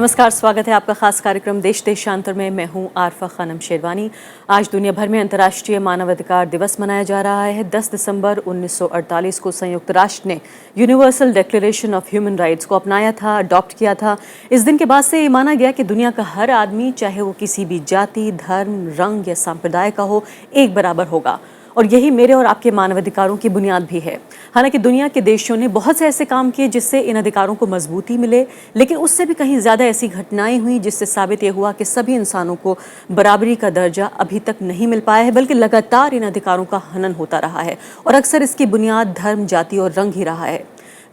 नमस्कार, स्वागत है आपका खास कार्यक्रम देश देशांतर में। मैं हूं आरफा खानम शेरवानी। आज दुनिया भर में अंतर्राष्ट्रीय मानवाधिकार दिवस मनाया जा रहा है। 10 दिसंबर 1948 को संयुक्त राष्ट्र ने universal declaration of human rights को अपनाया था, अडॉप्ट किया था। इस दिन के बाद से ये माना गया कि दुनिया का हर आदमी, चाहे वो किसी भी जाति, धर्म, रंग या संप्रदाय का हो, एक बराबर होगा। और यही मेरे और आपके मानवाधिकारों की बुनियाद भी है। हालांकि दुनिया के देशों ने बहुत से ऐसे काम किए जिससे इन अधिकारों को मजबूती मिले, लेकिन उससे भी कहीं ज़्यादा ऐसी घटनाएं हुई जिससे साबित यह हुआ कि सभी इंसानों को बराबरी का दर्जा अभी तक नहीं मिल पाया है, बल्कि लगातार इन अधिकारों का हनन होता रहा है। और अक्सर इसकी बुनियाद धर्म, जाति और रंग ही रहा है।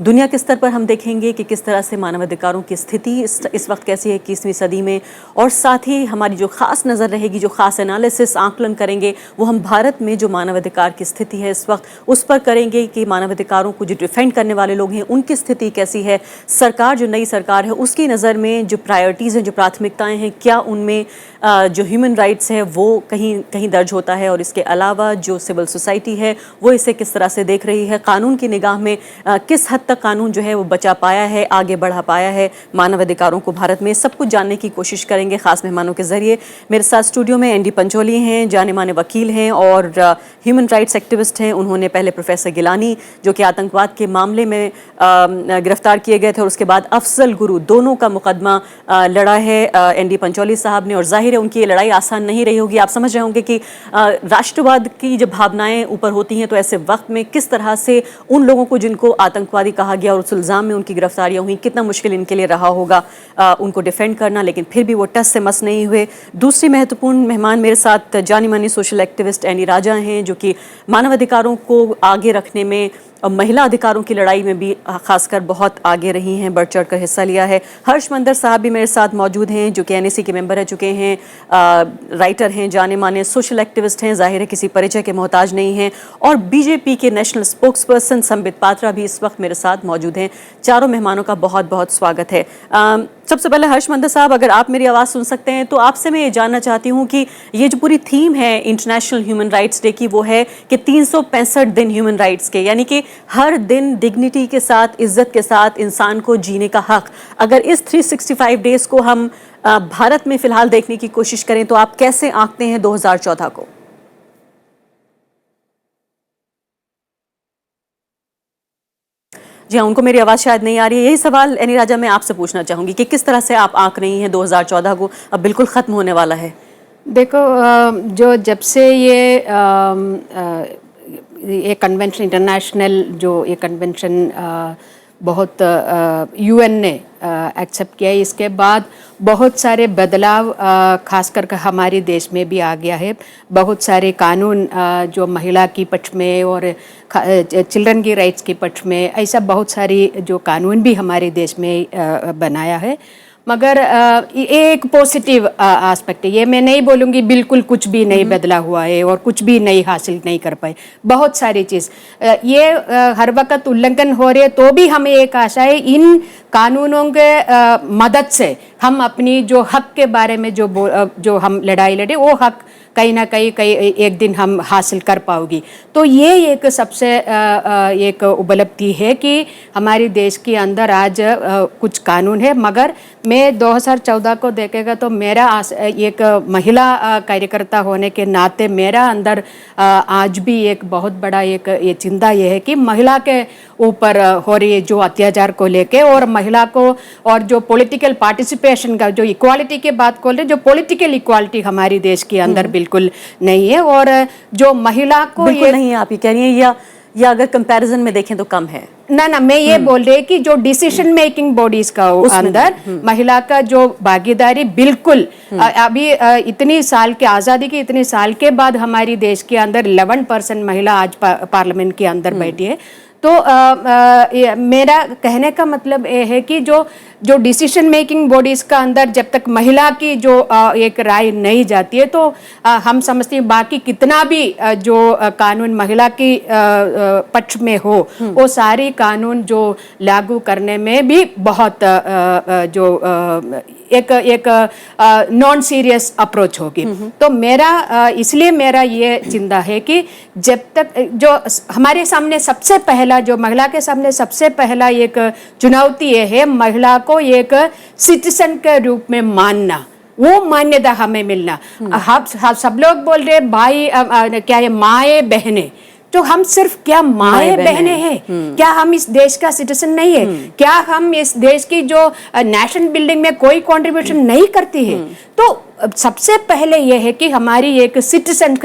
दुनिया के स्तर पर हम देखेंगे कि किस तरह से मानवाधिकारों की स्थिति इस वक्त कैसी है 21वीं सदी में, और साथ ही हमारी जो खास नज़र रहेगी, जो खास एनालिसिस, आंकलन करेंगे, वो हम भारत में जो मानवाधिकार की स्थिति है इस वक्त उस पर करेंगे कि मानवाधिकारों को जो डिफेंड करने वाले लोग हैं उनकी स्थिति कैसी है। सरकार, जो नई सरकार है, उसकी नज़र में जो प्रायोरिटीज़ हैं, जो प्राथमिकताएँ हैं, क्या उनमें जो ह्यूमन राइट्स है वो कहीं दर्ज होता है, और इसके अलावा जो सिविल सोसाइटी है वो इसे किस तरह से देख रही है। कानून की निगाह में किस हद तक कानून जो है वो बचा पाया है, आगे बढ़ा पाया है मानवाधिकारों को भारत में, सब कुछ जानने की कोशिश करेंगे खास मेहमानों के जरिए। मेरे साथ स्टूडियो में एनडी पंचोली हैं, जाने माने वकील हैं और ह्यूमन राइट्स एक्टिविस्ट हैं। उन्होंने पहले प्रोफेसर गिलानी, जो कि आतंकवाद के मामले में गिरफ्तार किए गए थे, और उसके बाद अफजल गुरु, दोनों का मुकदमा लड़ा है एनडी पंचोली साहब ने। और जाहिर है उनकी ये लड़ाई आसान नहीं रही होगी। आप समझ रहे होंगे कि राष्ट्रवाद की जब भावनाएं ऊपर होती हैं तो ऐसे वक्त में किस तरह से उन लोगों को जिनको आतंकवादी कहा गया और उस इल्ज़ाम में उनकी गिरफ्तारियां हुई, कितना मुश्किल इनके लिए रहा होगा उनको डिफेंड करना, लेकिन फिर भी वो टस से मस नहीं हुए। दूसरी महत्वपूर्ण मेहमान मेरे साथ जानी मानी सोशल एक्टिविस्ट एनी राजा हैं, जो कि मानवाधिकारों को आगे रखने में और महिला अधिकारों की लड़ाई में भी खासकर बहुत आगे रही हैं, बढ़ चढ़ कर हिस्सा लिया है। हर्ष मंदर साहब भी मेरे साथ मौजूद हैं, जो कि एनएसी के मेंबर रह चुके हैं, राइटर हैं, जाने माने सोशल एक्टिविस्ट हैं, जाहिर है किसी परिचय के मोहताज नहीं हैं। और बीजेपी के national spokes person Sambit Patra भी इस वक्त मेरे साथ मौजूद हैं। चारों मेहमानों का बहुत बहुत स्वागत है। सबसे पहले हर्ष मंदर साहब, अगर आप मेरी आवाज़ सुन सकते हैं तो आपसे मैं ये जानना चाहती हूँ कि ये जो पूरी थीम है इंटरनेशनल ह्यूमन राइट्स डे की, वो है कि 365 दिन ह्यूमन राइट्स के, यानी कि हर दिन डिग्निटी के साथ, इज्जत के साथ इंसान को जीने का हक। अगर इस 365 डेज को हम भारत में फिलहाल देखने की कोशिश करें तो आप कैसे आंकते हैं 2014 को? जी हाँ, उनको मेरी आवाज़ शायद नहीं आ रही है। यही सवाल एनी राजा मैं आपसे पूछना चाहूँगी कि किस तरह से आप आंक रही हैं 2014 को, अब बिल्कुल ख़त्म होने वाला है। देखो, जो जब से ये कन्वेंशन, इंटरनेशनल जो ये कन्वेंशन बहुत यूएन ने एक्सेप्ट किया है, इसके बाद बहुत सारे बदलाव खासकर हमारे देश में भी आ गया है। बहुत सारे कानून जो महिला की पक्ष में और चिल्ड्रन की राइट्स के पक्ष में, ऐसा बहुत सारी जो कानून भी हमारे देश में बनाया है। मगर एक पॉजिटिव एस्पेक्ट है, ये मैं नहीं बोलूँगी बिल्कुल कुछ भी नहीं बदला हुआ है और कुछ भी नहीं हासिल नहीं कर पाए। बहुत सारी चीज़ ये हर वक्त उल्लंघन हो रहे, तो भी हमें एक आशा है इन कानूनों के मदद से हम अपनी जो हक के बारे में जो हम लड़ाई लड़े, वो हक कहीं ना कहीं एक दिन हम हासिल कर पाओगी। तो ये एक सबसे एक उपलब्धि है कि हमारे देश के अंदर आज कुछ कानून है। मगर मैं 2014 को देखेगा तो मेरा एक महिला कार्यकर्ता होने के नाते मेरा अंदर आज भी एक बहुत बड़ा एक ये चिंता ये है कि महिला के ऊपर हो रही है जो अत्याचार को लेके, और महिला को और जो पॉलिटिकल पार्टिसिपेशन का, जो इक्वालिटी की बात कर रहे, जो पॉलिटिकल इक्वालिटी हमारे देश के अंदर बिल्कुल नहीं है, और जो महिला को बिल्कुल नहीं है आप ये कह रही हैं, या अगर कंपैरिजन में देखें तो कम है? ना मैं ये बोल रही कि जो डिसीजन मेकिंग बॉडीज का अंदर महिला का जो भागीदारी बिल्कुल अभी इतनी साल के आज़ादी के इतने साल के बाद हमारी देश के अंदर 11% महिला आज पार्लियामेंट के अंदर बैठी है। तो मेरा कहने का मतलब ये है कि जो डिसीजन मेकिंग बॉडीज़ का अंदर जब तक महिला की जो एक राय नहीं जाती है, तो हम समझते हैं बाकी कितना भी जो कानून महिला की पक्ष में हो, वो सारी कानून जो लागू करने में भी बहुत जो एक एक नॉन सीरियस अप्रोच होगी। तो मेरा इसलिए मेरा ये चिंता है कि जब तक जो हमारे सामने सबसे पहला, जो महिला के सामने सबसे पहला एक चुनौती ये है, महिला को एक सिटीजन के रूप में मानना, वो मान्यता हमें मिलना। हम सब लोग बोल रहे भाई क्या है, माए बहने, तो हम सिर्फ क्या माए बहने हैं? क्या हम इस देश का सिटीजन नहीं है? क्या हम इस देश की जो नेशनल बिल्डिंग में कोई कंट्रीब्यूशन नहीं करती है? तो सबसे पहले यह है कि हमारी एक सिटीजन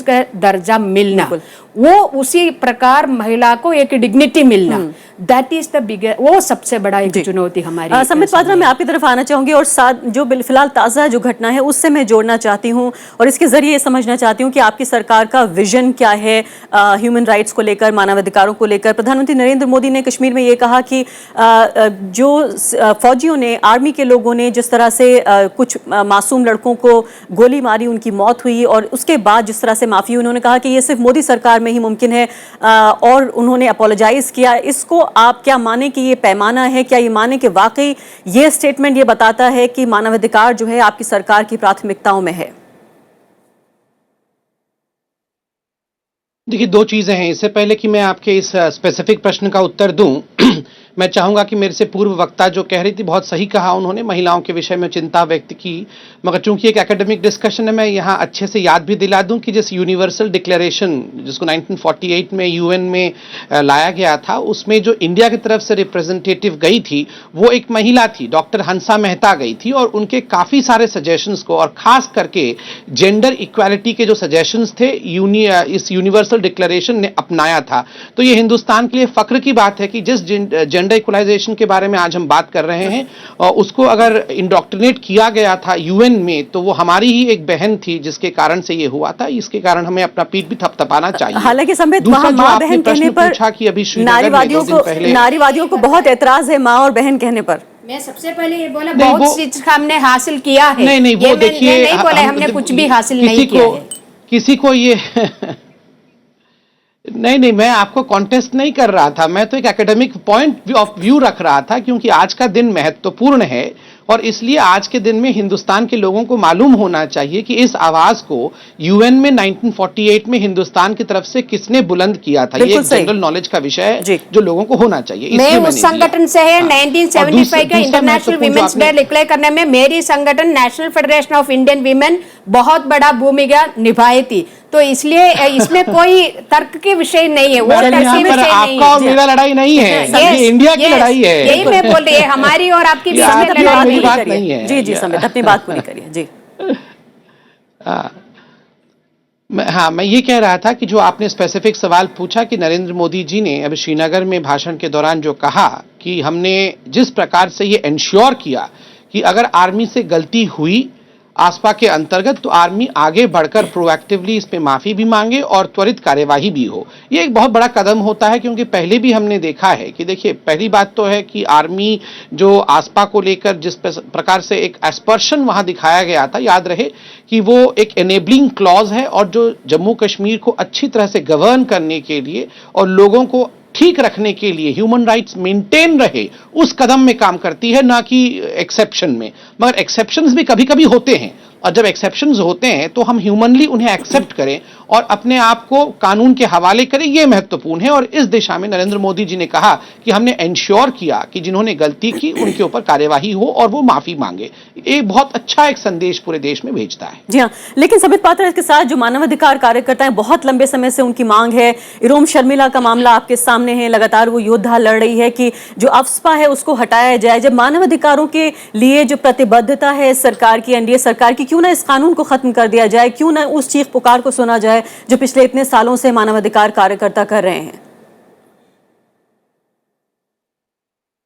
का दर्जा मिलना, वो उसी प्रकार महिला को एक डिग्निटी मिलना, दैट इज द बिगर, वो सबसे बड़ा एक चुनौती हमारी। संबित पात्रा, मैं आपकी तरफ आना चाहूंगी और साथ जो फिलहाल ताज़ा जो घटना है उससे मैं जोड़ना चाहती हूँ और इसके जरिए ये समझना चाहती हूँ कि आपकी सरकार का विजन क्या है ह्यूमन राइट्स को लेकर, मानवाधिकारों को लेकर। प्रधानमंत्री नरेंद्र मोदी ने कश्मीर में ये कहा कि जो फौजियों ने, आर्मी के लोगों ने जिस तरह से कुछ मासूम लड़कों को गोली मारी, उनकी मौत हुई और उसके बाद जिस तरह से माफ़ी, उन्होंने कहा कि ये सिर्फ मोदी सरकार में ही मुमकिन है और उन्होंने अपोलोजाइज किया। इसको आप क्या माने कि ये पैमाना है? क्या ये माने कि वाकई ये स्टेटमेंट ये बताता है कि मानवाधिकार जो है आपकी सरकार की प्राथमिकताओं में है? देखिए, दो चीजें हैं। इससे पहले कि मैं आपके इस स्पेसिफिक प्रश्न का उत्तर दूं, मैं चाहूंगा कि मेरे से पूर्व वक्ता जो कह रही थी, बहुत सही कहा उन्होंने, महिलाओं के विषय में चिंता व्यक्त की, मगर चूंकि एक एकेडमिक डिस्कशन है, मैं यहाँ अच्छे से याद भी दिला दूं कि जिस यूनिवर्सल डिक्लेरेशन जिसको 1948 में यूएन में लाया गया था, उसमें जो इंडिया की तरफ से रिप्रेजेंटेटिव गई थी वो एक महिला थी, डॉक्टर हंसा मेहता गई थी, और उनके काफी सारे सजेशंस को, और खास करके जेंडर इक्वालिटी के जो सजेशंस थे, इस यूनिवर्सल डिक्लेरेशन ने अपनाया था। तो ये हिंदुस्तान के लिए फख्र की बात है कि जिस जेंडर इक्वलाइजेशन के बारे में आज हम बात कर रहे हैं, उसको अगर इंडोक्ट्रिनेट किया गया था यूएन में, तो वो हमारी ही एक बहन थी जिसके कारण से ये हुआ था। इसके कारण हमें अपना पीठ भी थपथपाना चाहिए। हालांकि संबित, वहां मां बहन कहने पर कि अभी नारीवादियों को बहुत एतराज है मां और बहन कहने पर। मैं सबसे पहले ये बोला बहुत चीज हमने हासिल किया है। नहीं, वो देखिए, नहीं बोला हमने कुछ भी हासिल नहीं किया है। किसी को ये नहीं, मैं आपको कॉन्टेस्ट नहीं कर रहा था, मैं तो एक एकेडमिक पॉइंट ऑफ व्यू रख रहा था, क्योंकि आज का दिन महत्वपूर्ण है और इसलिए आज के दिन में हिंदुस्तान के लोगों को मालूम होना चाहिए कि इस आवाज को यूएन में 1948 में हिंदुस्तान की तरफ से किसने बुलंद किया था। ये एक जनरल नॉलेज का विषय है जो लोगों को होना चाहिए। मैं उस संगठन से है 1975 का इंटरनेशनल वीमेंस डे डिक्लेयर करने में मेरी संगठन national federation of Indian women बहुत बड़ा भूमिका निभाई थी, तो इसलिए इसमें कोई तर्क के विषय नहीं है। वो आपका और मेरा लड़ाई नहीं है, ये इंडिया की लड़ाई है। यही मैं बोल रही है, हमारी और आपकी लड़ाई बात नहीं है। जी संबित, अपनी बात पूरी करिए। जी मैं ये कह रहा था कि जो आपने स्पेसिफिक सवाल पूछा कि नरेंद्र मोदी जी ने अभी श्रीनगर में भाषण के दौरान जो कहा कि हमने जिस प्रकार से ये इंश्योर किया कि अगर आर्मी से गलती हुई आसपा के अंतर्गत, तो आर्मी आगे बढ़कर प्रोएक्टिवली इस पे माफी भी मांगे और त्वरित कार्यवाही भी हो। ये एक बहुत बड़ा कदम होता है, क्योंकि पहले भी हमने देखा है कि देखिए, पहली बात तो है कि आर्मी जो आसपा को लेकर जिस प्रकार से एक एस्पर्शन वहां दिखाया गया था, याद रहे कि वो एक एनेबलिंग क्लॉज है और जो जम्मू कश्मीर को अच्छी तरह से गवर्न करने के लिए और लोगों को ठीक रखने के लिए, ह्यूमन राइट्स मेंटेन रहे, उस कदम में काम करती है, ना कि एक्सेप्शन में। मगर एक्सेप्शंस भी कभी कभी होते हैं, और जब एक्सेप्शंस होते हैं तो हम ह्यूमनली उन्हें एक्सेप्ट करें और अपने आप को कानून के हवाले करें, यह महत्वपूर्ण है। और इस दिशा में नरेंद्र मोदी जी ने कहा कि हमने इंश्योर किया कि जिन्होंने गलती की उनके ऊपर कार्यवाही हो और वो माफी मांगे। ये बहुत अच्छा एक संदेश पूरे देश में भेजता है। जी हाँ, लेकिन संबित पात्रा, इसके साथ जो मानवाधिकार कार्यकर्ता हैं, बहुत लंबे समय से उनकी मांग है, इरोम शर्मिला का मामला आपके सामने है, लगातार वो योद्धा लड़ रही है कि जो अफस्पा है उसको हटाया जाए। जब मानवाधिकारों के लिए जो प्रतिबद्धता है सरकार की, एनडीए सरकार की, क्यों ना इस कानून को खत्म कर दिया जाए? क्यों ना उस चीख पुकार को सुना जाए जो पिछले इतने सालों से मानवाधिकार कार्यकर्ता कर रहे हैं?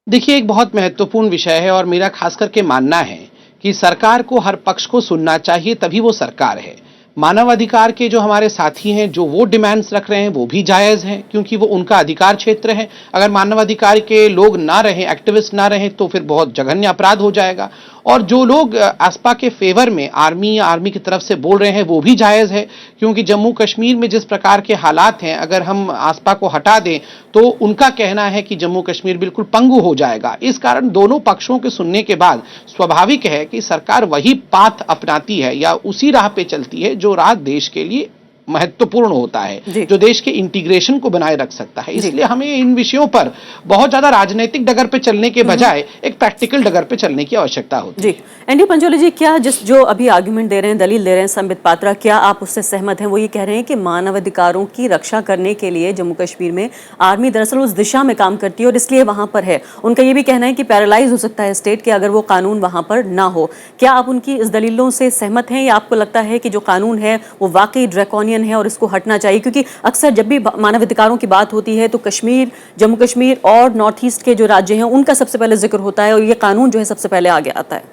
देखिए, एक बहुत महत्वपूर्ण विषय है और मेरा खास करके मानना है कि सरकार को हर पक्ष को सुनना चाहिए, तभी वो सरकार है। मानवाधिकार के जो हमारे साथी हैं, जो वो डिमांड्स रख रहे हैं, वो भी जायज़ हैं, क्योंकि वो उनका अधिकार क्षेत्र है। अगर मानवाधिकार के लोग ना रहें, एक्टिविस्ट ना रहें, तो फिर बहुत जघन्य अपराध हो जाएगा। और जो लोग आसपा के फेवर में आर्मी या आर्मी की तरफ से बोल रहे हैं वो भी जायज है, क्योंकि जम्मू कश्मीर में जिस प्रकार के हालात हैं, अगर हम आसपा को हटा दें तो उनका कहना है कि जम्मू कश्मीर बिल्कुल पंगु हो जाएगा। इस कारण दोनों पक्षों के सुनने के बाद स्वाभाविक है कि सरकार वही पाथ अपनाती है या उसी राह पे चलती है जो राह देश के लिए महत्वपूर्ण होता है, जो देश के इंटीग्रेशन को बनाए रख सकता है। इसलिए हमें इन विषयों पर बहुत ज्यादा राजनीतिक डगर पे चलने के बजाय एक प्रैक्टिकल डगर पे चलने की आवश्यकता होती है। जी एनडी पंचोली जी, क्या जो अभी आर्गुमेंट दे रहे हैं, दलील दे रहे हैं संबित पात्रा, क्या आप उससे सहमत हैं? वो ये कह रहे हैं कि मानवाधिकारों की रक्षा करने के लिए जम्मू कश्मीर में आर्मी दरअसल उस दिशा में काम करती है और इसलिए वहां पर है। उनका ये भी कहना है कि पैरालाइज हो सकता है स्टेट के अगर वो कानून वहां पर ना हो। क्या आप उनकी इस दलीलों से सहमत हैं या आपको लगता है कि जो कानून है वो वाकई ड्रैकोनियन है और इसको हटना चाहिए? क्योंकि अक्सर जब भी मानवाधिकारों की बात होती है तो कश्मीर, जम्मू कश्मीर और नॉर्थ ईस्ट के जो राज्य हैं उनका सबसे पहले जिक्र होता है और ये कानून जो है सबसे पहले आगे आता है।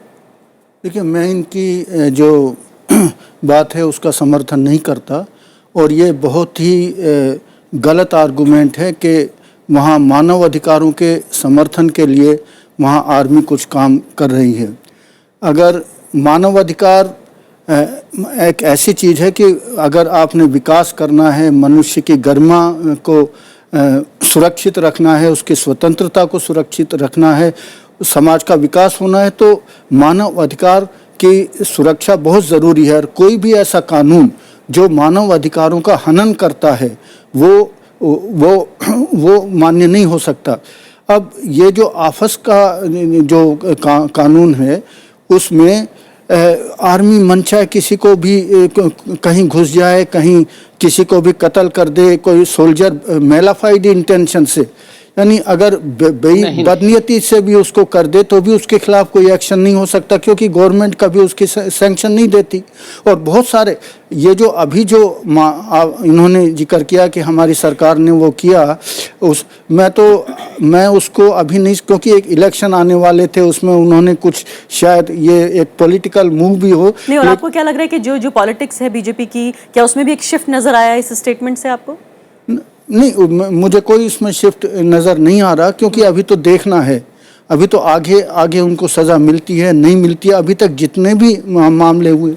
देखिए, मैं इनकी जो बात है उसका समर्थन नहीं करता और ये बहुत ही गलत आर्गुमेंट है कि वहाँ मानव अधिकारों के समर्थन के लिए वहाँ आर्मी कुछ काम कर रही है। अगर मानव अधिकार एक ऐसी चीज़ है कि अगर आपने विकास करना है, मनुष्य की गरिमा को सुरक्षित रखना है, उसकी स्वतंत्रता को सुरक्षित रखना है, समाज का विकास होना है, तो मानव अधिकार की सुरक्षा बहुत ज़रूरी है। और कोई भी ऐसा कानून जो मानव अधिकारों का हनन करता है वो मान्य नहीं हो सकता। अब ये जो आफस का जो कानून है उसमें आर्मी मनचाहे किसी को भी कहीं घुस जाए, कहीं किसी को भी कत्ल कर दे, कोई सोल्जर मेलाफाइड इंटेंशन से, यानी अगर बदनीयती से भी उसको कर दे तो भी उसके खिलाफ कोई एक्शन नहीं हो सकता, क्योंकि गवर्नमेंट कभी उसकी सैंक्शन नहीं देती। और बहुत सारे ये जो अभी जो इन्होंने जिक्र किया कि हमारी सरकार ने वो किया, मैं उसको अभी नहीं, क्योंकि एक इलेक्शन आने वाले थे, उसमें उन्होंने कुछ शायद ये एक पॉलिटिकल मूव भी हो। नहीं, और आपको क्या लग रहा है कि जो पॉलिटिक्स है बीजेपी की, क्या उसमें भी एक शिफ्ट नजर आया इस स्टेटमेंट से आपको? नहीं, मुझे कोई इसमें शिफ्ट नज़र नहीं आ रहा, क्योंकि अभी तो देखना है, अभी तो आगे उनको सज़ा मिलती है नहीं मिलती है। अभी तक जितने भी मामले हुए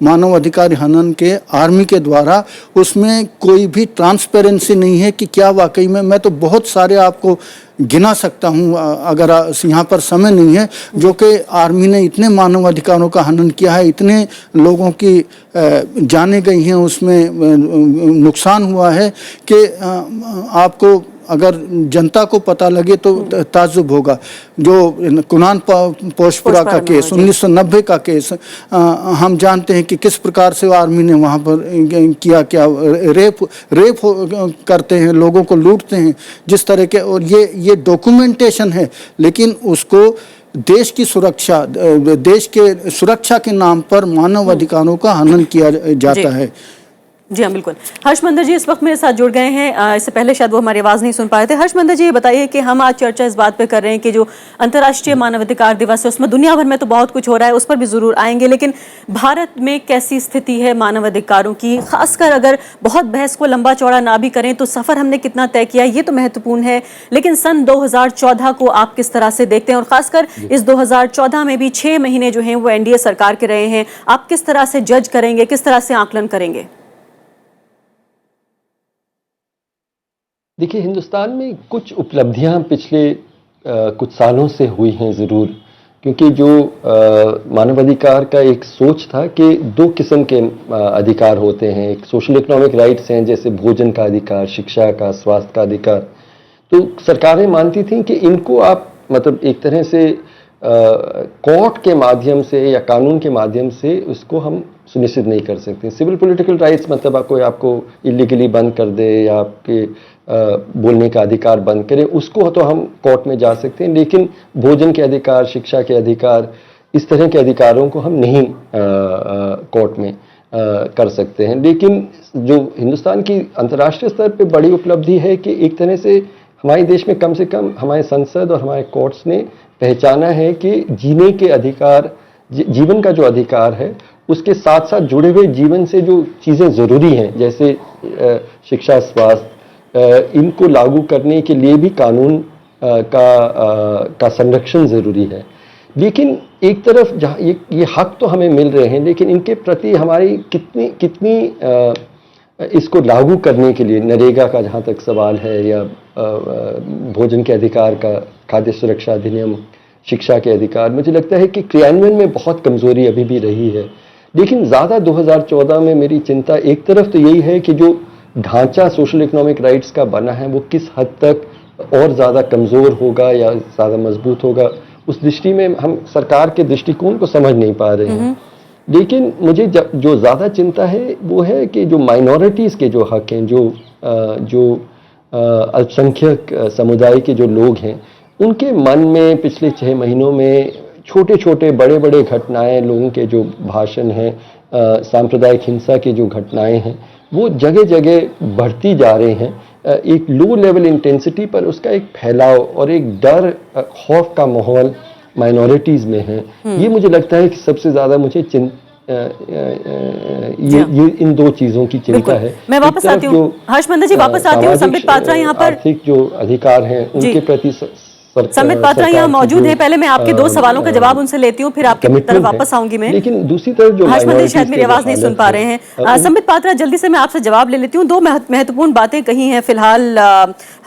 मानव अधिकार हनन के आर्मी के द्वारा, उसमें कोई भी ट्रांसपेरेंसी नहीं है कि क्या वाकई में, मैं तो बहुत सारे आपको गिना सकता हूँ अगर यहाँ पर समय नहीं है, जो कि आर्मी ने इतने मानव अधिकारों का हनन किया है, इतने लोगों की जानें गई हैं, उसमें नुकसान हुआ है कि आपको अगर जनता को पता लगे तो ताज्जुब होगा। जो कुनान पोशपुरा का केस 1990 का केस, हम जानते हैं कि किस प्रकार से आर्मी ने वहाँ पर किया, क्या रेप करते हैं, लोगों को लूटते हैं जिस तरह के, और ये डॉक्यूमेंटेशन है, लेकिन उसको देश की सुरक्षा, देश के सुरक्षा के नाम पर मानव अधिकारों का हनन किया जाता है। जी हाँ, बिल्कुल। हर्षमंदर जी इस वक्त मेरे साथ जुड़ गए हैं, इससे पहले शायद वो हमारी आवाज़ नहीं सुन पाए थे। हर्षमंदर जी, ये बताइए कि हम आज चर्चा इस बात पे कर रहे हैं कि जो अंतर्राष्ट्रीय मानवाधिकार दिवस है उसमें दुनिया भर में तो बहुत कुछ हो रहा है, उस पर भी ज़रूर आएंगे, लेकिन भारत में कैसी स्थिति है मानवाधिकारों की? खासकर अगर बहुत बहस को लंबा चौड़ा ना भी करें तो सफ़र हमने कितना तय किया ये तो महत्वपूर्ण है, लेकिन सन 2014 को आप किस तरह से देखते हैं? और खासकर इस 2014 में भी 6 महीने जो हैं वो एनडीए सरकार के रहे हैं, आप किस तरह से जज करेंगे, किस तरह से आकलन करेंगे? देखिए, हिंदुस्तान में कुछ उपलब्धियां पिछले कुछ सालों से हुई हैं ज़रूर, क्योंकि जो मानवाधिकार का एक सोच था कि 2 किस्म के अधिकार होते हैं। एक सोशल इकोनॉमिक राइट्स हैं, जैसे भोजन का अधिकार, शिक्षा का, स्वास्थ्य का अधिकार। तो सरकारें मानती थीं कि इनको आप मतलब एक तरह से कोर्ट के माध्यम से या कानून के माध्यम से उसको हम सुनिश्चित नहीं कर सकते। सिविल पॉलिटिकल राइट्स मतलब आपको इलीगली बंद कर दे या आपके बोलने का अधिकार बंद करे, उसको तो हम कोर्ट में जा सकते हैं, लेकिन भोजन के अधिकार, शिक्षा के अधिकार, इस तरह के अधिकारों को हम नहीं कोर्ट में कर सकते हैं। लेकिन जो हिंदुस्तान की अंतर्राष्ट्रीय स्तर पे बड़ी उपलब्धि है कि एक तरह से हमारे देश में कम से कम हमारे संसद और हमारे कोर्ट्स ने पहचाना है कि जीने के अधिकार, जीवन का जो अधिकार है, उसके साथ साथ जुड़े हुए जीवन से जो चीज़ें ज़रूरी हैं, जैसे शिक्षा, स्वास्थ्य, इनको लागू करने के लिए भी कानून का संरक्षण ज़रूरी है। लेकिन एक तरफ जहाँ ये हक तो हमें मिल रहे हैं, लेकिन इनके प्रति हमारी कितनी इसको लागू करने के लिए, नरेगा का जहाँ तक सवाल है या भोजन के अधिकार का, खाद्य सुरक्षा अधिनियम, शिक्षा के अधिकार, मुझे लगता है कि क्रियान्वयन में बहुत कमजोरी अभी भी रही है। लेकिन ज़्यादा 2014 में मेरी चिंता एक तरफ तो यही है कि जो ढांचा सोशल इकोनॉमिक राइट्स का बना है वो किस हद तक और ज़्यादा कमज़ोर होगा या ज़्यादा मजबूत होगा, उस दृष्टि में हम सरकार के दृष्टिकोण को समझ नहीं पा रहे हैं। लेकिन मुझे जो ज़्यादा चिंता है वो है कि जो माइनॉरिटीज़ के जो हक हैं, जो अल्पसंख्यक समुदाय के जो लोग हैं, उनके मन में पिछले 6 महीनों में छोटे छोटे बड़े बड़े घटनाएं, लोगों के जो भाषण हैं, सांप्रदायिक हिंसा की जो घटनाएं हैं, वो जगह जगह बढ़ती जा रहे हैं। एक लो लेवल इंटेंसिटी पर उसका एक फैलाव और एक डर, खौफ का माहौल माइनॉरिटीज में है। ये मुझे लगता है कि सबसे ज्यादा मुझे ये इन दो चीजों की चिंता है। मैं वापस आती हूँ हर्षमंदर जी, वापस आती हूँ। संबित पात्रा यहाँ पर, आर्थिक जो अधिकार हैं उनके प्रति संबित पात्रा यहाँ मौजूद है। पहले मैं आपके 2 सवालों का जवाब उनसे लेती हूँ, फिर आपकी तरफ वापस आऊंगी मैं। लेकिन दूसरी तरफ जो हर्षमंदर शायद मेरी आवाज नहीं सुन पा रहे हैं। संबित पात्रा, जल्दी से मैं आपसे जवाब ले लेती हूँ। 2 महत्वपूर्ण बातें कही हैं फिलहाल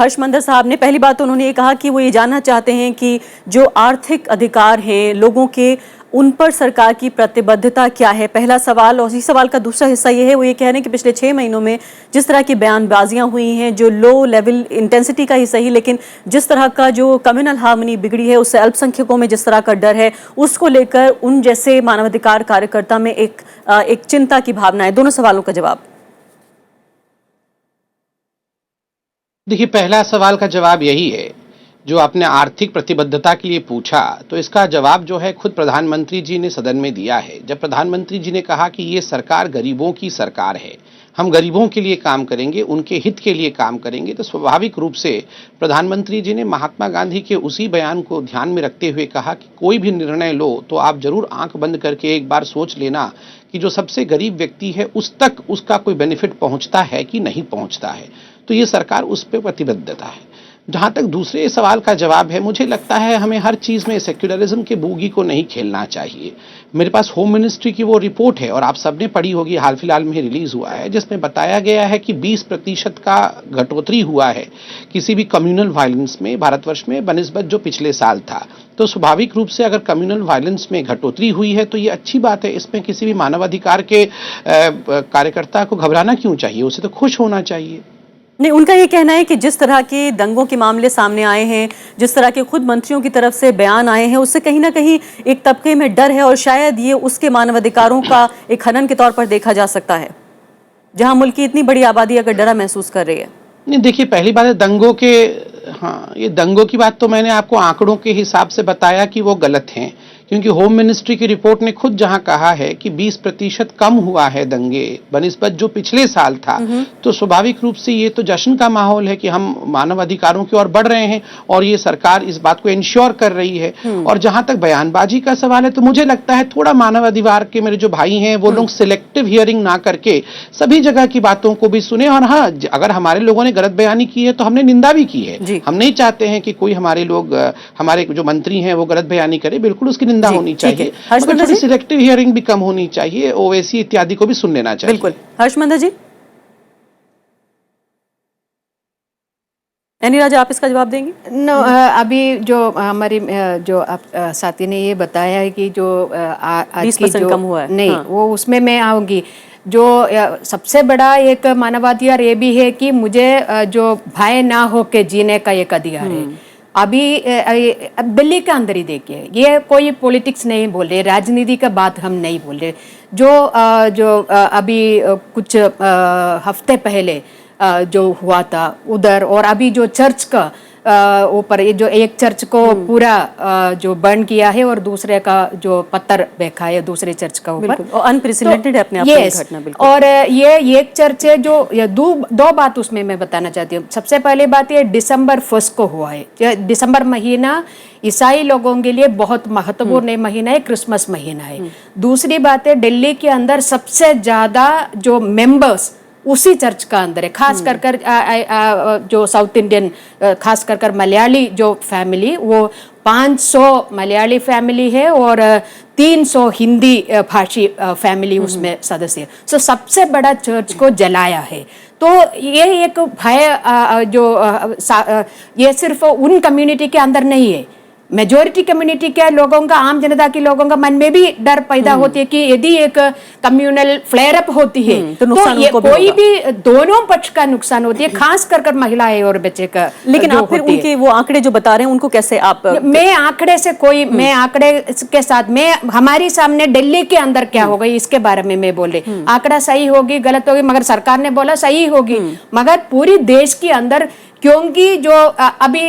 हर्षमंदर साहब ने। पहली बात तो उन्होंने ये कहा कि वो ये जानना चाहते हैं कि जो आर्थिक अधिकार हैं लोगों के, उन पर सरकार की प्रतिबद्धता क्या है, पहला सवाल। और इसी सवाल का दूसरा हिस्सा ये है, वो ये कह रहे हैं कि पिछले 6 महीनों में जिस तरह की बयानबाजियां हुई हैं, जो लो लेवल इंटेंसिटी का ही सही, लेकिन जिस तरह का जो कम्युनल हार्मनी बिगड़ी है, उससे अल्पसंख्यकों में जिस तरह का डर है, उसको लेकर उन जैसे मानवाधिकार कार्यकर्ता में एक चिंता की भावना है। दोनों सवालों का जवाब। देखिए, पहला सवाल का जवाब यही है, जो आपने आर्थिक प्रतिबद्धता के लिए पूछा, तो इसका जवाब जो है खुद प्रधानमंत्री जी ने सदन में दिया है। जब प्रधानमंत्री जी ने कहा कि ये सरकार गरीबों की सरकार है, हम गरीबों के लिए काम करेंगे, उनके हित के लिए काम करेंगे, तो स्वाभाविक रूप से प्रधानमंत्री जी ने महात्मा गांधी के उसी बयान को ध्यान में रखते हुए कहा कि कोई भी निर्णय लो तो आप जरूर आंख बंद करके एक बार सोच लेना कि जो सबसे गरीब व्यक्ति है उस तक उसका कोई बेनिफिट पहुंचता है कि नहीं पहुंचता है। तो ये सरकार उस पर प्रतिबद्धता है। जहां तक दूसरे सवाल का जवाब है, मुझे लगता है हमें हर चीज में सेक्युलरिज्म के बोगी को नहीं खेलना चाहिए। मेरे पास होम मिनिस्ट्री की वो रिपोर्ट है और आप सबने पढ़ी होगी, हाल फिलहाल में रिलीज हुआ है, जिसमें बताया गया है कि 20% का घटोतरी हुआ है किसी भी कम्युनल वायलेंस में भारतवर्ष में बनिस्बत जो पिछले साल था। तो स्वाभाविक रूप से अगर कम्युनल वायलेंस में घटोतरी हुई है तो ये अच्छी बात है। इसमें किसी भी मानवाधिकार के कार्यकर्ता को घबराना क्यों चाहिए, उसे तो खुश होना चाहिए। नहीं, उनका ये कहना है कि जिस तरह के दंगों के मामले सामने आए हैं, जिस तरह के खुद मंत्रियों की तरफ से बयान आए हैं, उससे कहीं ना कहीं एक तबके में डर है और शायद ये उसके मानवाधिकारों का एक हनन के तौर पर देखा जा सकता है, जहां मुल्क की इतनी बड़ी आबादी अगर डरा महसूस कर रही है। नहीं, देखिए, पहली बात है दंगों के, हाँ, ये दंगों की बात तो मैंने आपको आंकड़ों के हिसाब से बताया कि वो गलत हैं, क्योंकि होम मिनिस्ट्री की रिपोर्ट ने खुद जहां कहा है कि 20% कम हुआ है दंगे बनिस्बत जो पिछले साल था, तो स्वाभाविक रूप से ये तो जश्न का माहौल है कि हम मानव अधिकारों की ओर बढ़ रहे हैं और ये सरकार इस बात को इंश्योर कर रही है। और जहां तक बयानबाजी का सवाल है, तो मुझे लगता है थोड़ा मानव अधिकार के मेरे जो भाई हैं वो लोग सिलेक्टिव हियरिंग ना करके सभी जगह की बातों को भी सुने। और हाँ, अगर हमारे लोगों ने गलत बयानी की है तो हमने निंदा भी की है। हम नहीं चाहते हैं कि कोई हमारे लोग, हमारे जो मंत्री हैं वो गलत बयानी करे, बिल्कुल उसकी निंदा होनी चाहिए, मगर थोड़ी सिलेक्टिव हियरिंग भी कम होनी चाहिए, ओवैसी इत्यादि को भी सुन लेना चाहिए। बिल्कुल। हर्षमंदर जी, एनीराज, आप इसका जवाब देंगे? अभी जो हमारी जो आप साथी ने ये बताया है कि जो आज 20% कम हुआ है, नहीं, वो उसमें मैं आऊंगी। जो सबसे बड़ा एक मानवाधिकार ये भी है कि मुझे जो भय ना हो के जीने का एक अधिकार है। अभी दिल्ली के अंदर ही देखिए, ये कोई पॉलिटिक्स नहीं बोल रहे, राजनीति का बात हम नहीं बोल रहे। जो अभी कुछ हफ्ते पहले जो हुआ था उधर, और अभी जो चर्च का ऊपर, जो एक चर्च को पूरा जो बर्न किया है और दूसरे का जो पत्थर फेंका है दूसरे चर्च का ऊपर, अनप्रेसिडेंटेड है अपने आप में घटना। बिल्कुल। और ये एक चर्च है जो दो बात उसमें मैं बताना चाहती हूँ। सबसे पहली बात ये December 1 को हुआ है। दिसंबर महीना ईसाई लोगों के लिए बहुत महत्वपूर्ण महीना है, क्रिसमस महीना है। दूसरी बात है, दिल्ली के अंदर सबसे ज्यादा जो मेंबर्स उसी चर्च का अंदर है। खास कर जो साउथ इंडियन, खास कर मलयाली जो फैमिली, वो 500 मलयाली फैमिली है और 300 हिंदी भाषी फैमिली उसमें सदस्य। सो सबसे बड़ा चर्च को जलाया है। तो ये एक भय ये सिर्फ उन कम्युनिटी के अंदर नहीं है, मेजोरिटी कम्युनिटी के लोगों का, आम जनता के लोगों का मन में भी डर पैदा होती है कि यदि एक कम्युनल फ्लेयर अप होती है तो ये कोई भी दोनों पक्ष का नुकसान होती है, खास कर महिलाएं और बच्चे का। लेकिन आप फिर उनके वो आंकड़े जो बता रहे हैं उनको कैसे आप? मैं आंकड़े से कोई, मैं आंकड़े के साथ, मैं हमारी सामने दिल्ली के अंदर क्या होगा इसके बारे में मैं बोल रही। आंकड़ा सही होगी गलत होगी, मगर सरकार ने बोला सही होगी, मगर पूरी देश के अंदर, क्योंकि जो अभी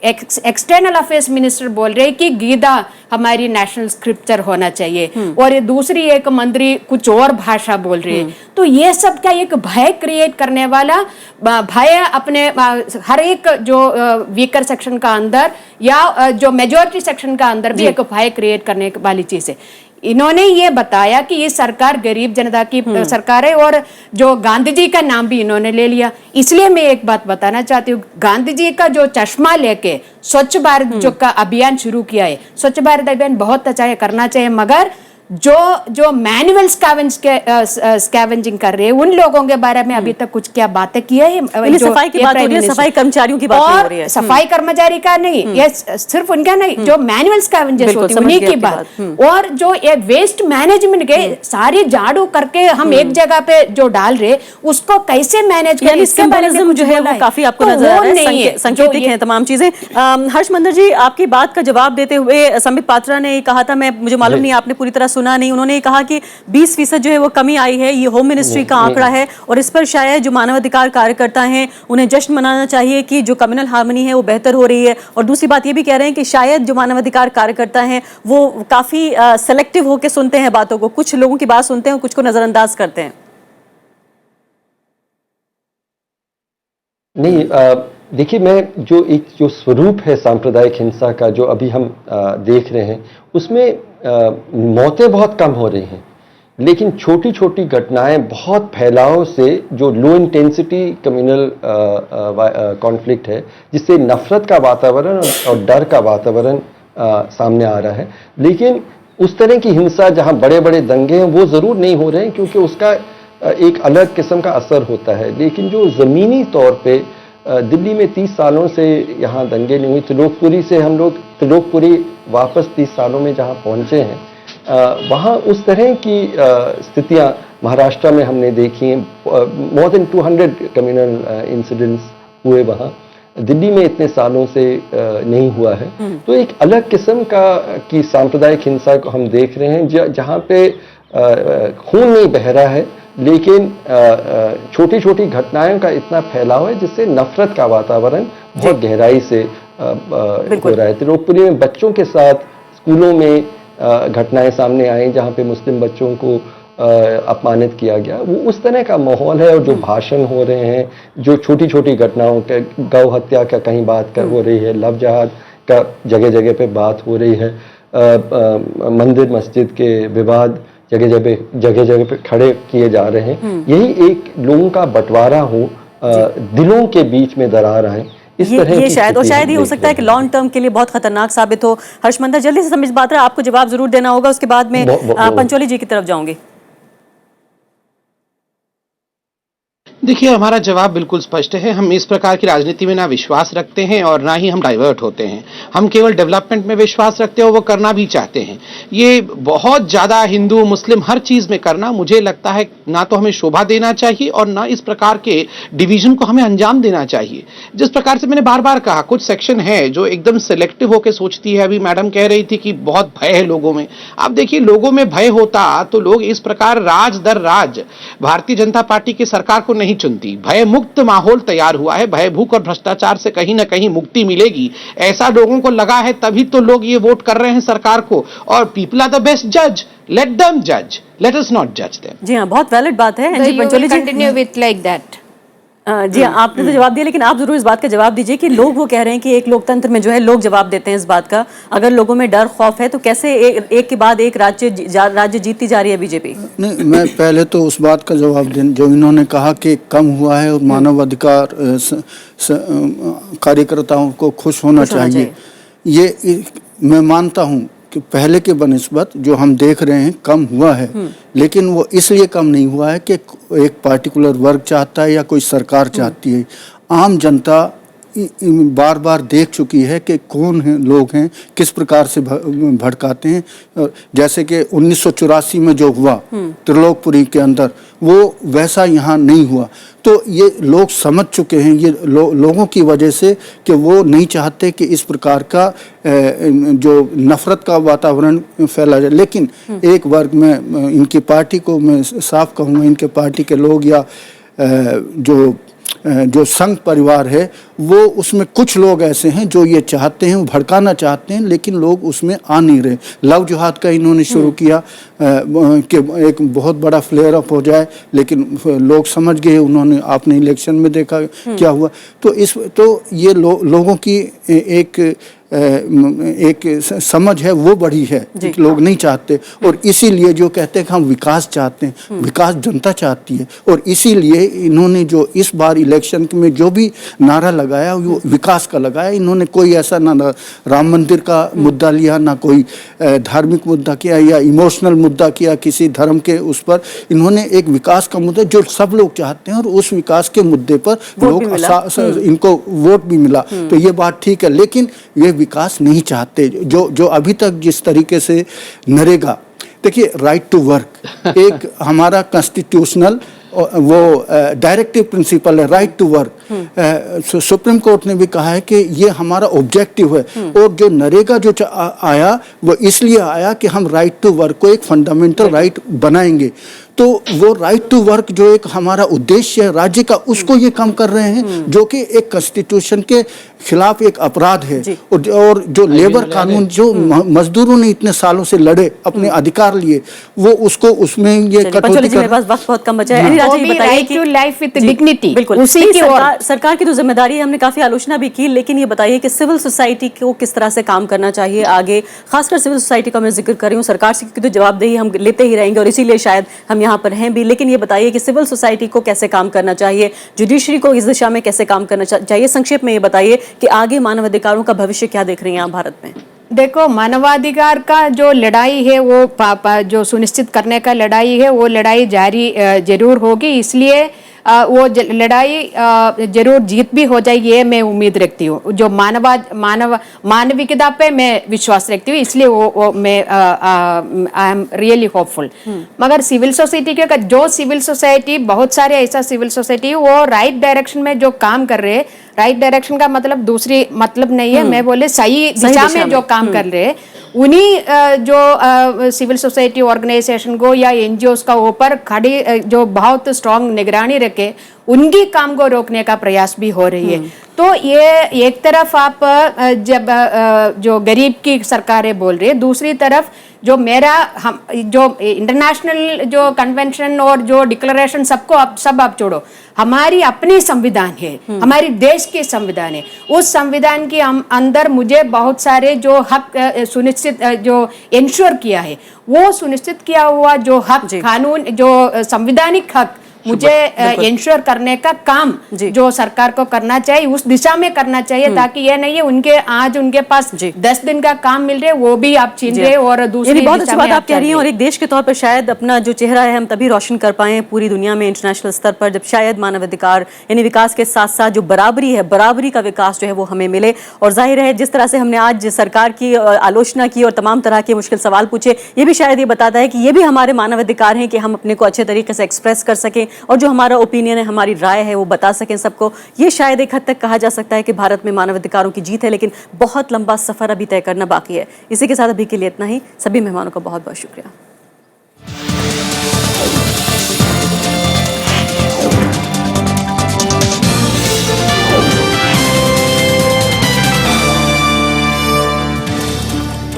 एक्सटर्नल अफेयर्स मिनिस्टर बोल रहे हैं कि गीता हमारी नेशनल स्क्रिप्चर होना चाहिए, और ये दूसरी एक मंत्री कुछ और भाषा बोल रही है। तो ये सब क्या एक भय क्रिएट करने वाला, भय अपने हर एक जो वीकर सेक्शन का अंदर या जो मेजोरिटी सेक्शन का अंदर भी एक भय क्रिएट करने वाली चीज है। इन्होंने ये बताया कि ये सरकार गरीब जनता की सरकार है, और जो गांधी जी का नाम भी इन्होंने ले लिया। इसलिए मैं एक बात बताना चाहती हूँ, गांधी जी का जो चश्मा लेके स्वच्छ भारत जो का अभियान शुरू किया है, स्वच्छ भारत अभियान बहुत अच्छा है, करना चाहिए, मगर जो मैनुअल स्कैवेंजिंग कर रहे हैं उन लोगों के बारे में अभी तक कुछ क्या बातें की है? सफाई की बात हो रही है, सफाई कर्मचारियों की बात हो रही है। सफाई कर्मचारी का नहीं, ये सिर्फ उनका नहीं, जो मैनुअल स्कैवेंजर्स होते हैं उन्हीं की बात। और जो ये वेस्ट मैनेजमेंट के सारी झाड़ू करके हम एक जगह पे जो डाल रहे उसको कैसे मैनेज करें, इसके बारे में जो है वो काफी आपको नजर आ रहा है, संकेतिक है तमाम चीजें। हर्षमंदर जी, आपकी बात का जवाब देते हुए संबित पात्रा ने कहा था, मुझे मालूम नहीं आपने पूरी तरह सुना नहीं, उन्होंने कहा कि 20% जो है वो कमी आई है, ये होम मिनिस्ट्री का आंकड़ा है, और इस पर शायद जो मानवाधिकार कार्यकर्ता हैं उन्हें जश्न मनाना चाहिए कि जो कम्युनल हार्मनी है वो बेहतर हो रही है। और दूसरी बात ये भी कह रहे हैं कि शायद जो मानवाधिकार कार्यकर्ता हैं वो काफी सेलेक्टिव होकर सुनते हैं बातों को, कुछ लोगों की बात सुनते हैं, कुछ को नजरअंदाज करते हैं। नहीं, देखिए, मैं जो स्वरूप है सांप्रदायिक हिंसा का जो अभी हम देख रहे हैं, उसमें मौतें बहुत कम हो रही हैं, लेकिन छोटी छोटी घटनाएं बहुत फैलाव से, जो लो इंटेंसिटी कम्युनल कॉन्फ्लिक्ट है, जिससे नफरत का वातावरण और डर का वातावरण सामने आ रहा है। लेकिन उस तरह की हिंसा जहां बड़े बड़े दंगे हैं वो जरूर नहीं हो रहे हैं, क्योंकि उसका एक अलग किस्म का असर होता है। लेकिन जो जमीनी तौर पे दिल्ली में 30 सालों से यहाँ दंगे नहीं हुई, त्रिलोकपुरी से हम लोग त्रिलोकपुरी वापस 30 सालों में जहाँ पहुँचे हैं, वहाँ उस तरह की स्थितियाँ महाराष्ट्र में हमने देखी हैं। मोर देन 200 कम्युनल इंसिडेंट्स हुए वहाँ, दिल्ली में इतने सालों से नहीं हुआ है। तो एक अलग किस्म की सांप्रदायिक हिंसा को हम देख रहे हैं, जहाँ पे खून नहीं बह रहा है, लेकिन छोटी छोटी घटनाओं का इतना फैलाव है जिससे नफरत का वातावरण बहुत गहराई से हो रहा है। त्रिलोकपुरी में बच्चों के साथ स्कूलों में घटनाएं सामने आई जहां पे मुस्लिम बच्चों को अपमानित किया गया, वो उस तरह का माहौल है। और जो भाषण हो रहे हैं, जो छोटी छोटी घटनाओं के, गौ हत्या का कहीं बात हो रही है, लव जहाद का जगह जगह पे बात हो रही है, मंदिर मस्जिद के विवाद जगह जगह पे खड़े किए जा रहे हैं। यही एक लोगों का बंटवारा हो, दिलों के बीच में दरार आए, इस तरह ये शायद ही हो सकता है कि लॉन्ग टर्म के लिए बहुत खतरनाक साबित हो। हर्षमंदर, जल्दी से संबित पात्रा, आपको जवाब जरूर देना होगा, उसके बाद में पंचोली जी की तरफ जाऊंगी। देखिए, हमारा जवाब बिल्कुल स्पष्ट है। हम इस प्रकार की राजनीति में ना विश्वास रखते हैं और ना ही हम डाइवर्ट होते हैं। हम केवल डेवलपमेंट में विश्वास रखते हैं और वो करना भी चाहते हैं। ये बहुत ज्यादा हिंदू मुस्लिम हर चीज में करना, मुझे लगता है ना तो हमें शोभा देना चाहिए और ना इस प्रकार के डिवीजन को हमें अंजाम देना चाहिए। जिस प्रकार से मैंने बार बार कहा, कुछ सेक्शन है जो एकदम सिलेक्टिव होकर सोचती है। अभी मैडम कह रही थी कि बहुत भय है लोगों में। अब देखिए, लोगों में भय होता तो लोग इस प्रकार राज दर राज भारतीय जनता पार्टी की सरकार को नहीं चुनती। भय मुक्त माहौल तैयार हुआ है, भय भूख और भ्रष्टाचार से कहीं ना कहीं मुक्ति मिलेगी, ऐसा लोगों को लगा है, तभी तो लोग ये वोट कर रहे हैं सरकार को। और पीपल आर द बेस्ट जज, लेट देम जज, लेट अस नॉट जज देम। जी हाँ, बहुत वैलिड बात है। जी, पंचोली जी, कंटिन्यू विथ लाइक दैट। जी आपने तो जवाब दिया, लेकिन आप जरूर इस बात का जवाब दीजिए कि लोग वो कह रहे हैं कि एक लोकतंत्र में जो है लोग जवाब देते हैं इस बात का, अगर लोगों में डर खौफ है तो कैसे एक के बाद एक राज्य जीतती जा रही है बीजेपी? नहीं, मैं पहले तो उस बात का जवाब दें जो इन्होंने कहा कि कम हुआ है और मानवाधिकार कार्यकर्ताओं को खुश होना चाहिए। ये मैं मानता हूँ कि पहले के बनिस्बत जो हम देख रहे हैं कम हुआ है, लेकिन वो इसलिए कम नहीं हुआ है कि एक पार्टिकुलर वर्ग चाहता है या कोई सरकार चाहती है। आम जनता बार बार देख चुकी है कि कौन है लोग हैं, किस प्रकार से भड़काते हैं। जैसे कि 1984 में जो हुआ त्रिलोकपुरी के अंदर, वो वैसा यहाँ नहीं हुआ। तो ये लोग समझ चुके हैं ये लोगों की वजह से कि वो नहीं चाहते कि इस प्रकार का जो नफरत का वातावरण फैला जाए। लेकिन एक वर्ग में इनकी पार्टी को मैं साफ कहूँगा, इनके पार्टी के लोग या जो संघ परिवार है वो उसमें कुछ लोग ऐसे हैं जो ये चाहते हैं, वो भड़काना चाहते हैं, लेकिन लोग उसमें आ नहीं रहे। लव जिहाद का इन्होंने शुरू किया कि एक बहुत बड़ा फ्लेयर अप हो जाए, लेकिन लोग समझ गए, उन्होंने आपने इलेक्शन में देखा क्या हुआ। तो ये लोगों की एक समझ है वो बड़ी है कि लोग नहीं चाहते, और इसीलिए जो कहते हैं कि हम विकास चाहते हैं, विकास जनता चाहती है। और इसीलिए इन्होंने जो इस बार इलेक्शन में जो भी नारा लगाया वो विकास का लगाया। इन्होंने कोई ऐसा ना राम मंदिर का मुद्दा लिया, ना कोई धार्मिक मुद्दा किया या इमोशनल मुद्दा किया किसी धर्म के उस पर। इन्होंने एक विकास का मुद्दा जो सब लोग चाहते हैं, और उस विकास के मुद्दे पर लोग इनको वोट भी मिला। तो ये बात ठीक है, लेकिन ये विकास नहीं चाहते। जो अभी तक जिस तरीके से नरेगा, देखिए राइट टू वर्क एक हमारा कॉन्स्टिट्यूशनल वो डायरेक्टिव प्रिंसिपल है, right to work. Supreme court ने भी कहा है कि ये हमारा ऑब्जेक्टिव है। और जो नरेगा जो आया वो इसलिए आया कि हम राइट टू वर्क को एक फंडामेंटल राइट बनाएंगे। तो वो राइट टू वर्क जो एक हमारा उद्देश्य है राज्य का, उसको ये कम कर रहे हैं, जो कि एक कॉन्स्टिट्यूशन के खिलाफ एक अपराध है। और जो लेबर कानून जो मजदूरों ने इतने सालों से लड़े, अपने अधिकार लिए, वो उसको उसमें ये कटौती कर। मेरे पास वक्त बहुत कम बचा है। सरकार की तो जिम्मेदारी है, हमने काफी आलोचना भी की, लेकिन ये बताइए कि सिविल सोसाइटी को किस तरह से काम करना चाहिए आगे, खासकर सिविल सोसाइटी का मैं जिक्र कर रही हूँ। सरकार से तो जवाबदेही हम लेते ही रहेंगे और इसीलिए शायद हम यहाँ पर हैं भी, लेकिन ये बताइए कि सिविल सोसाइटी को कैसे काम करना चाहिए, जुडिशरी को इस दिशा में कैसे काम करना चाहिए। संक्षेप में ये बताइए कि आगे मानवाधिकारों का भविष्य क्या देख रही हैं आप भारत में? देखो, मानवाधिकार का जो लड़ाई है वो जो सुनिश्चित करने का लड़ाई है, वो लड़ाई जारी जरूर होगी। इसलिए वो लड़ाई जरूर जीत भी हो जाएगी, ये मैं उम्मीद रखती हूँ। जो मानविकता पे मैं विश्वास रखती हूँ, इसलिए वो मैं आई एम रियली होपफुल। मगर सिविल सोसाइटी के जो सिविल सोसाइटी, बहुत सारे ऐसा सिविल सोसाइटी वो राइट डायरेक्शन में जो काम कर रहे हैं, राइट डायरेक्शन का मतलब दूसरी मतलब नहीं है, मैं बोले सही दिशा में जो काम कर रहे हैं, उन्हीं जो सिविल सोसाइटी ऑर्गेनाइजेशन को या एनजीओ का ऊपर खड़ी जो बहुत स्ट्रांग निगरानी रखे, उनकी काम को रोकने का प्रयास भी हो रही है। तो ये एक तरफ आप जब जो गरीब की सरकारें बोल रही है, दूसरी तरफ जो हम जो इंटरनेशनल जो कन्वेंशन और जो डिक्लेरेशन सबको आप छोड़ो, हमारी अपनी संविधान है, हमारी देश के संविधान है। उस संविधान के अंदर मुझे बहुत सारे जो हक सुनिश्चित जो इंश्योर किया है, वो सुनिश्चित किया हुआ जो हक कानून जो संवैधानिक हक मुझे इंश्योर करने का काम जो सरकार को करना चाहिए, उस दिशा में करना चाहिए, ताकि ये नहीं है आज उनके पास 10 दिन का काम मिल रहे, वो भी आप छीन रहे और दूसरी बहुत अच्छी बात आप कह रही हैं। और एक देश के तौर पर शायद अपना जो चेहरा है हम तभी रोशन कर पाए पूरी दुनिया में, इंटरनेशनल स्तर पर, जब शायद मानवाधिकार यानी विकास के साथ साथ जो बराबरी है, बराबरी का विकास जो है वो हमें मिले। और जाहिर है जिस तरह से हमने आज सरकार की आलोचना की और तमाम तरह के मुश्किल सवाल पूछे, ये भी शायद ये बताता है कि ये भी हमारे मानवाधिकार हैं कि हम अपने को अच्छे तरीके से एक्सप्रेस कर सकें और जो हमारा ओपिनियन है, हमारी राय है, वो बता सकें सबको। ये शायद एक हद तक कहा जा सकता है कि भारत में मानवाधिकारों की जीत है, लेकिन बहुत लंबा सफर अभी तय करना बाकी है। इसी के साथ अभी के लिए इतना ही। सभी मेहमानों का बहुत बहुत शुक्रिया।